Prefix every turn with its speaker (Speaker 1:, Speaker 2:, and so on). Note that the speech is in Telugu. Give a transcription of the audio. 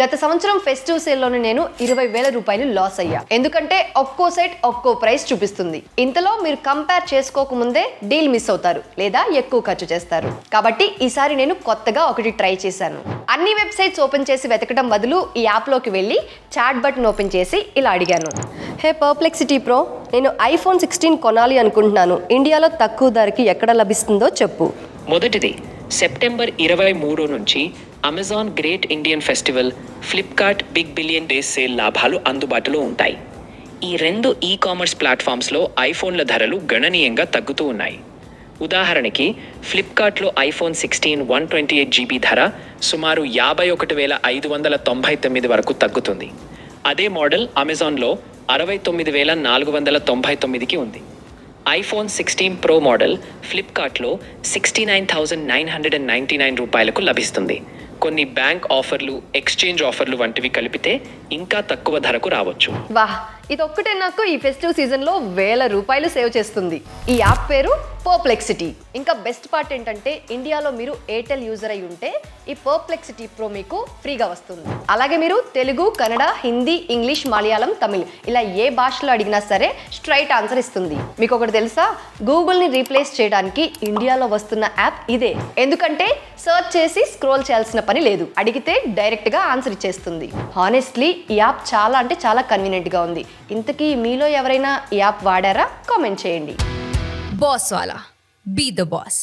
Speaker 1: గత సంవత్సరం ఫెస్టివ్ సేల్లోనే నేను 20,000 రూపాయలు లాస్ అయ్యా. ఎందుకంటే ఒక్కో సైట్ ఒక్కో ప్రైస్ చూపిస్తుంది. ఇంతలో మీరు కంపేర్ చేసుకోకముందే డీల్ మిస్ అవుతారు లేదా ఎక్కువ ఖర్చు చేస్తారు. కాబట్టి ఈసారి నేను కొత్తగా ఒకటి ట్రై చేశాను. అన్ని వెబ్సైట్స్ ఓపెన్ చేసి వెతకడం బదులు ఈ యాప్లోకి వెళ్ళి చాట్ బటన్ ఓపెన్ చేసి ఇలా అడిగాను, హే పర్ప్లెక్సిటీ ప్రో, నేను iPhone 16 కొనాలి అనుకుంటున్నాను. ఇండియాలో తక్కువ ధరకి ఎక్కడ లభిస్తుందో చెప్పు.
Speaker 2: మొదటిది సెప్టెంబర్ 23 నుంచి Amazon great Indian festival, Flipkart big billion days sale లాభాలు అందుబాటులో ఉంటాయి. ఈ రెండు కామర్స్ ప్లాట్ఫామ్స్లో ఐఫోన్ల ధరలు గణనీయంగా తగ్గుతూ ఉన్నాయి. ఉదాహరణకి ఫ్లిప్కార్ట్లో iPhone 16 128GB ధర సుమారు 51,599 వరకు తగ్గుతుంది. అదే మోడల్ అమెజాన్లో 69,499కి ఉంది. iPhone 16 Pro మోడల్ ఫ్లిప్కార్ట్లో 69,999 రూపాయలకు లభిస్తుంది. కొన్ని బ్యాంక్ ఆఫర్లు, ఎక్స్చేంజ్ ఆఫర్లు వంటివి కలిపితే ఇంకా తక్కువ ధరకు రావచ్చు.
Speaker 1: వాహ్, ఇది ఒక్కటే నాకు ఈ ఫెస్టివ్ సీజన్లో 1,000 రూపాయలు సేవ్ చేస్తుంది. ఈ యాప్ పేరు పర్ప్లెక్సిటీ. ఇంకా బెస్ట్ పార్ట్ ఏంటంటే ఇండియాలో మీరు ఎయిర్టెల్ యూజర్ అయి ఉంటే ఈ పర్ప్లెక్సిటీ ప్రో మీకు ఫ్రీగా వస్తుంది. అలాగే మీరు తెలుగు, కన్నడ, హిందీ, ఇంగ్లీష్, మలయాళం, తమిళ్ ఇలా ఏ భాషలో అడిగినా సరే స్ట్రైట్ ఆన్సర్ ఇస్తుంది. మీకు ఒకటి తెలుసా, గూగుల్ని రీప్లేస్ చేయడానికి ఇండియాలో వస్తున్న యాప్ ఇదే. ఎందుకంటే సర్చ్ చేసి స్క్రోల్ చేయాల్సిన పని లేదు, అడిగితే డైరెక్ట్గా ఆన్సర్ ఇచ్చేస్తుంది. హానెస్ట్లీ ఈ యాప్ చాలా అంటే చాలా కన్వీనియంట్గా ఉంది. ఇంతకీ మీలో ఎవరైనా ఈ యాప్ వాడారా? కామెంట్ చేయండి.
Speaker 3: Boss Wala. Be the boss.